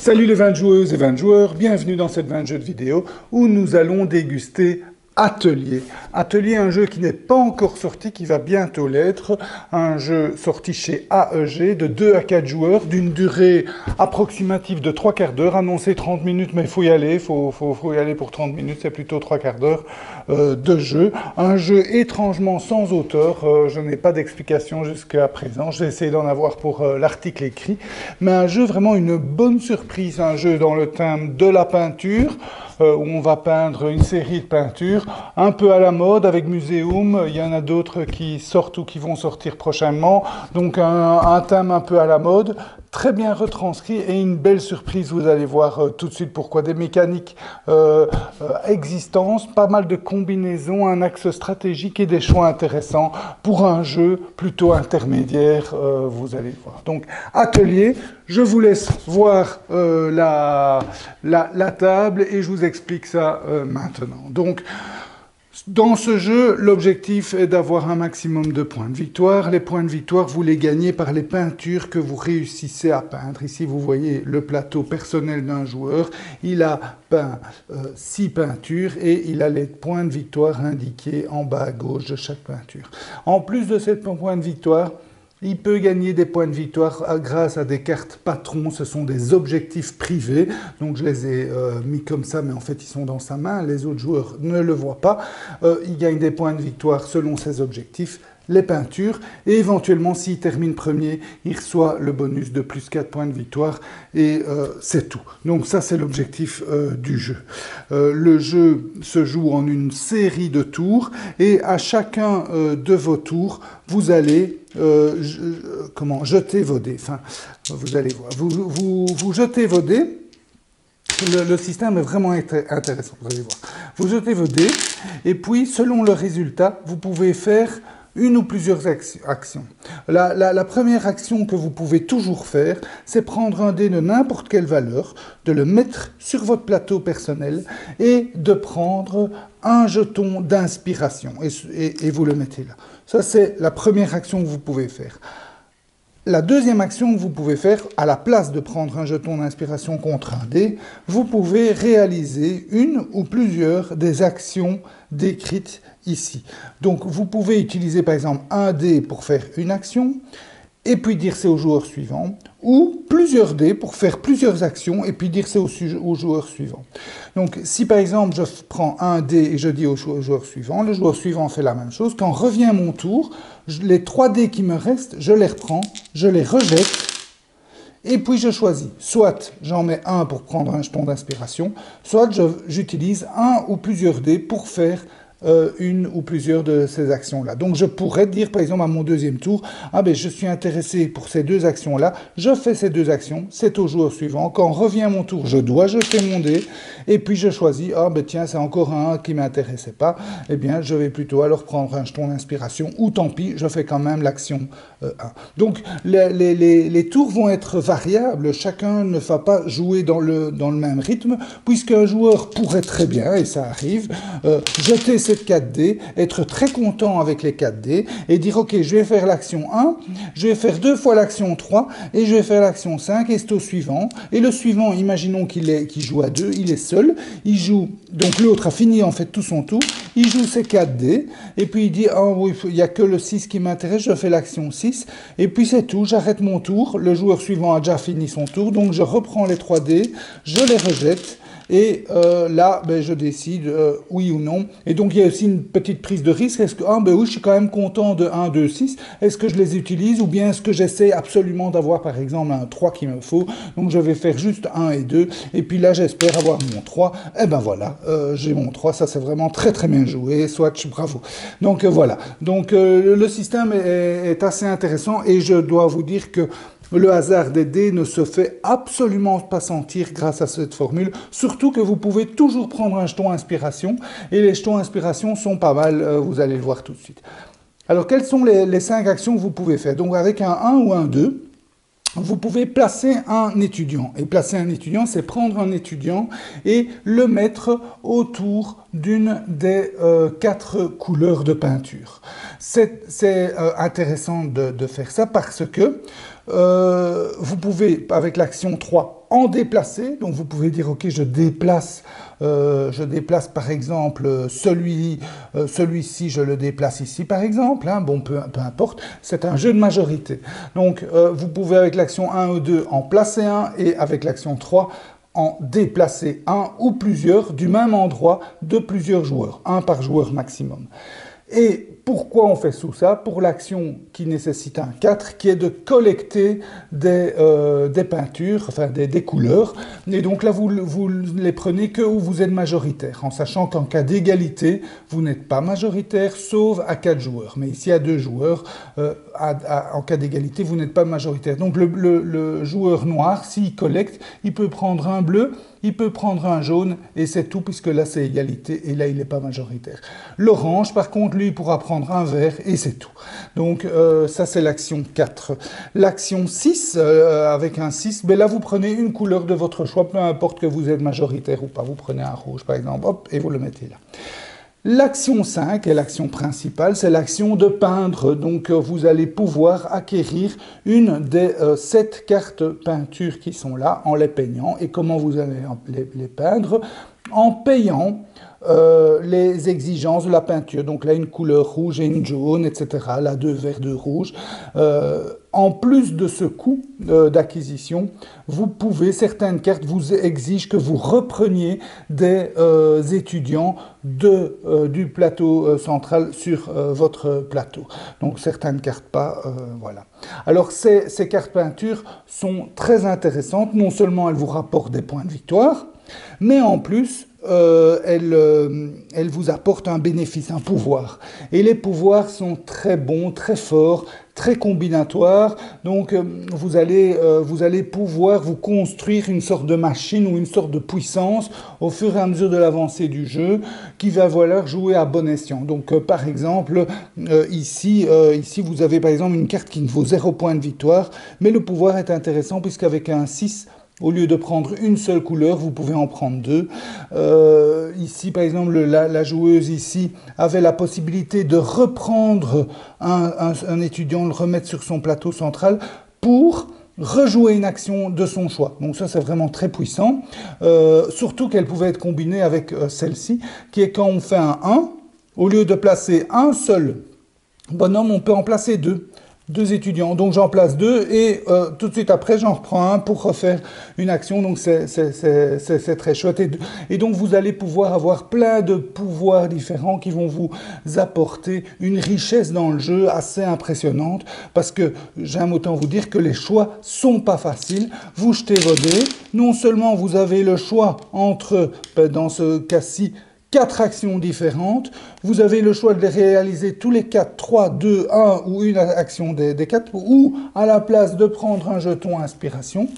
Salut les 20 joueuses et 20 joueurs, bienvenue dans cette 20 jeux de vidéo où nous allons déguster Atelier. Atelier, un jeu qui n'est pas encore sorti, qui va bientôt l'être. Un jeu sorti chez AEG de 2 à 4 joueurs, d'une durée approximative de 3 quarts d'heure, annoncé 30 minutes, mais il faut y aller, faut y aller pour 30 minutes, c'est plutôt 3 quarts d'heure de jeu. Un jeu étrangement sans auteur, je n'ai pas d'explication jusqu'à présent, j'ai essayé d'en avoir pour l'article écrit, mais un jeu vraiment une bonne surprise, un jeu dans le thème de la peinture, où on va peindre une série de peintures, un peu à la mode avec Muséum, il y en a d'autres qui sortent ou qui vont sortir prochainement, donc un thème un peu à la mode, très bien retranscrit et une belle surprise, vous allez voir tout de suite pourquoi. Des mécaniques existantes, pas mal de combinaisons, un axe stratégique et des choix intéressants pour un jeu plutôt intermédiaire, vous allez voir. Donc, Atelier, je vous laisse voir la table et je vous explique ça maintenant. Donc, dans ce jeu, l'objectif est d'avoir un maximum de points de victoire. Les points de victoire, vous les gagnez par les peintures que vous réussissez à peindre. Ici, vous voyez le plateau personnel d'un joueur. Il a peint 6 peintures et il a les points de victoire indiqués en bas à gauche de chaque peinture. En plus de ces points de victoire, il peut gagner des points de victoire grâce à des cartes patrons. Ce sont des objectifs privés. Donc je les ai mis comme ça, mais en fait ils sont dans sa main. Les autres joueurs ne le voient pas. Il gagne des points de victoire selon ses objectifs, les peintures. Et éventuellement, s'il termine premier, il reçoit le bonus de plus 4 points de victoire. Et c'est tout. Donc ça, c'est l'objectif du jeu. Le jeu se joue en une série de tours. Et à chacun de vos tours, vous allez jeter vos dés. Enfin, vous allez voir. Vous jetez vos dés. Le système est vraiment intéressant, vous allez voir. Vous jetez vos dés, et puis, selon le résultat, vous pouvez faire une ou plusieurs actions. La première action que vous pouvez toujours faire, c'est prendre un dé de n'importe quelle valeur, de le mettre sur votre plateau personnel et de prendre un jeton d'inspiration. Et vous le mettez là. Ça, c'est la première action que vous pouvez faire. La deuxième action que vous pouvez faire, à la place de prendre un jeton d'inspiration contre un dé, vous pouvez réaliser une ou plusieurs des actions décrites ici. Donc vous pouvez utiliser par exemple un dé pour faire une action, et puis dire c'est au joueur suivant, ou plusieurs dés pour faire plusieurs actions, et puis dire c'est au joueur suivant. Donc si par exemple je prends un dé et je dis au joueur suivant, le joueur suivant fait la même chose, quand revient mon tour, les 3 dés qui me restent, je les reprends, je les rejette, et puis je choisis. Soit j'en mets un pour prendre un jeton d'inspiration, soit j'utilise un ou plusieurs dés pour faire une ou plusieurs de ces actions-là. Donc je pourrais dire par exemple à mon deuxième tour, ah ben je suis intéressé pour ces 2 actions-là, je fais ces 2 actions, c'est au joueur suivant. Quand revient mon tour, je dois jeter mon dé, et puis je choisis, ah ben tiens, c'est encore un qui ne m'intéressait pas, eh bien je vais plutôt alors prendre un jeton d'inspiration, ou tant pis, je fais quand même l'action 1. Donc les tours vont être variables, chacun ne va pas jouer dans le même rythme, puisqu'un joueur pourrait très bien, et ça arrive, jeter ces 4 dés, être très content avec les 4 dés, et dire ok, je vais faire l'action 1, je vais faire 2 fois l'action 3, et je vais faire l'action 5, et c'est au suivant, et le suivant, imaginons qu'il joue à 2, il est seul, il joue, donc l'autre a fini en fait tout son tour, il joue ses 4 dés, et puis il dit, oh oui, il n'y a que le 6 qui m'intéresse, je fais l'action 6, et puis c'est tout, j'arrête mon tour, le joueur suivant a déjà fini son tour, donc je reprends les 3 dés, je les rejette, et là, ben, je décide oui ou non. Et donc, il y a aussi une petite prise de risque. Est-ce que, ben oui, je suis quand même content de 1, 2, 6. Est-ce que je les utilise ou bien est-ce que j'essaie absolument d'avoir, par exemple, un 3 qu'il me faut. Donc, je vais faire juste 1 et 2. Et puis là, j'espère avoir mon 3. Et ben voilà, j'ai mon 3. Ça, c'est vraiment très, très bien joué. Swatch, bravo. Donc, voilà. Donc, le système est assez intéressant et je dois vous dire que le hasard des dés ne se fait absolument pas sentir grâce à cette formule, surtout que vous pouvez toujours prendre un jeton inspiration, et les jetons inspiration sont pas mal, vous allez le voir tout de suite. Alors, quelles sont les 5 actions que vous pouvez faire? Donc, avec un 1 ou un 2, vous pouvez placer un étudiant. Et placer un étudiant, c'est prendre un étudiant et le mettre autour d'une des 4 couleurs de peinture. C'est intéressant de faire ça parce que vous pouvez, avec l'action 3, en déplacé. Donc vous pouvez dire, ok, je déplace par exemple celui-ci, je le déplace ici par exemple, hein, bon, peu importe, c'est un jeu de majorité. Donc vous pouvez avec l'action 1 ou 2 en placer un et avec l'action 3 en déplacer un ou plusieurs du même endroit de plusieurs joueurs, un par joueur maximum. Et pourquoi on fait tout ça? Pour l'action qui nécessite un 4, qui est de collecter des peintures, enfin des couleurs. Et donc là, vous les prenez que où vous êtes majoritaire, en sachant qu'en cas d'égalité, vous n'êtes pas majoritaire, sauf à 4 joueurs. Mais ici, à 2 joueurs, en cas d'égalité, vous n'êtes pas majoritaire. Donc le joueur noir, s'il collecte, il peut prendre un bleu, il peut prendre un jaune, et c'est tout, puisque là, c'est égalité, et là, il n'est pas majoritaire. L'orange, par contre, lui, il pourra prendre un vert, et c'est tout. Donc, ça, c'est l'action 4. L'action 6, avec un 6, ben là, vous prenez une couleur de votre choix, peu importe que vous êtes majoritaire ou pas. Vous prenez un rouge, par exemple, hop, et vous le mettez là. L'action 5 est l'action principale, c'est l'action de peindre. Donc, vous allez pouvoir acquérir une des 7 cartes peinture qui sont là en les peignant. Et comment vous allez les peindre? En payant les exigences de la peinture. Donc là, une couleur rouge et une jaune, etc. Là, 2 verts, 2 rouges. En plus de ce coût d'acquisition, vous pouvez, certaines cartes vous exigent que vous repreniez des étudiants du plateau central sur votre plateau. Donc certaines cartes pas, voilà. Alors ces cartes peinture sont très intéressantes. Non seulement elles vous rapportent des points de victoire, mais en plus, elle vous apporte un bénéfice, un pouvoir. Et les pouvoirs sont très bons, très forts, très combinatoires. Donc, vous allez pouvoir vous construire une sorte de machine ou une sorte de puissance au fur et à mesure de l'avancée du jeu qui va vouloir jouer à bon escient. Donc, par exemple, ici, vous avez par exemple une carte qui ne vaut 0 point de victoire, mais le pouvoir est intéressant puisqu'avec un 6, au lieu de prendre une seule couleur, vous pouvez en prendre 2. Ici, par exemple, la joueuse ici avait la possibilité de reprendre un étudiant, le remettre sur son plateau central pour rejouer une action de son choix. Donc ça, c'est vraiment très puissant. Surtout qu'elle pouvait être combinée avec celle-ci, qui est quand on fait un 1, au lieu de placer un seul bonhomme, on peut en placer 2. 2 étudiants, donc j'en place 2 et tout de suite après j'en reprends un pour refaire une action, donc c'est très chouette et donc vous allez pouvoir avoir plein de pouvoirs différents qui vont vous apporter une richesse dans le jeu assez impressionnante parce que j'aime autant vous dire que les choix sont pas faciles. Vous jetez vos dés, non seulement vous avez le choix entre, dans ce cas-ci, 4 actions différentes, vous avez le choix de les réaliser tous les 4, 3, 2, 1 ou une action des 4, ou à la place de prendre un jeton inspiration.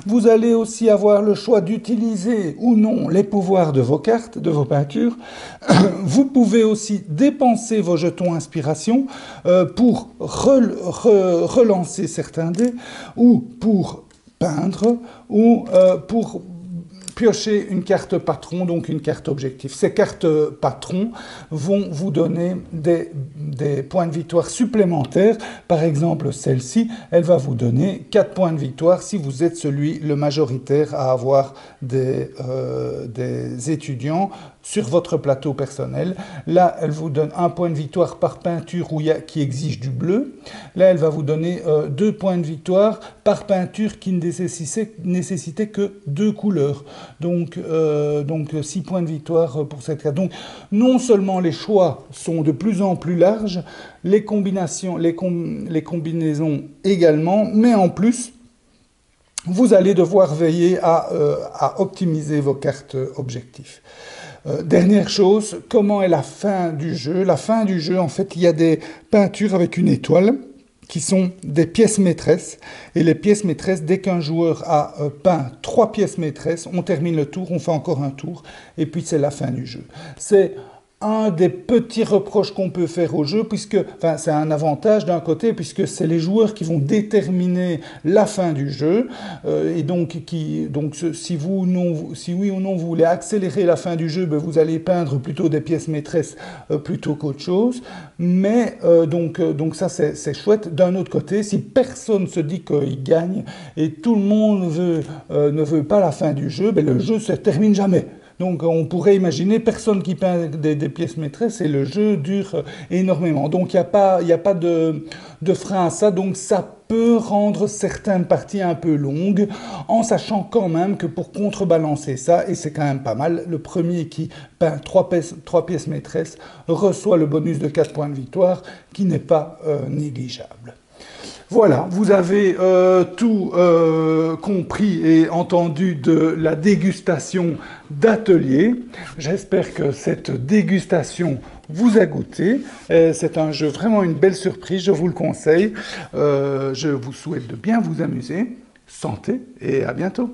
Vous allez aussi avoir le choix d'utiliser ou non les pouvoirs de vos cartes, de vos peintures. Vous pouvez aussi dépenser vos jetons inspiration pour relancer certains dés, ou pour peindre, ou pour piocher une carte patron, donc une carte objectif. Ces cartes patrons vont vous donner des points de victoire supplémentaires. Par exemple, celle-ci, elle va vous donner 4 points de victoire si vous êtes le majoritaire à avoir des étudiants sur votre plateau personnel. Là, elle vous donne 1 point de victoire par peinture qui exige du bleu. Là, elle va vous donner 2 points de victoire par peinture qui ne nécessitait que 2 couleurs. Donc 6 points de victoire pour cette carte. Donc, non seulement les choix sont de plus en plus larges, les combinaisons également, mais en plus, vous allez devoir veiller à optimiser vos cartes objectifs. Dernière chose, comment est la fin du jeu? La fin du jeu, en fait, il y a des peintures avec une étoile qui sont des pièces maîtresses. Et les pièces maîtresses, dès qu'un joueur a peint 3 pièces maîtresses, on termine le tour, on fait encore un tour, et puis c'est la fin du jeu. C'est un des petits reproches qu'on peut faire au jeu, puisque, enfin, c'est un avantage d'un côté, puisque c'est les joueurs qui vont déterminer la fin du jeu, et donc, si oui ou non vous voulez accélérer la fin du jeu, ben, vous allez peindre plutôt des pièces maîtresses plutôt qu'autre chose, mais donc ça c'est chouette. D'un autre côté, si personne se dit qu'il gagne et tout le monde ne veut pas la fin du jeu, ben, le jeu se termine jamais. Donc on pourrait imaginer personne qui peint des pièces maîtresses et le jeu dure énormément. Donc il n'y a pas de frein à ça, donc ça peut rendre certaines parties un peu longues, en sachant quand même que pour contrebalancer ça, et c'est quand même pas mal, le premier qui peint 3 pièces maîtresses reçoit le bonus de 4 points de victoire, qui n'est pas négligeable. Voilà, vous avez tout compris et entendu de la dégustation d'atelier. J'espère que cette dégustation vous a goûté. C'est un jeu vraiment une belle surprise, je vous le conseille. Je vous souhaite de bien vous amuser. Santé et à bientôt.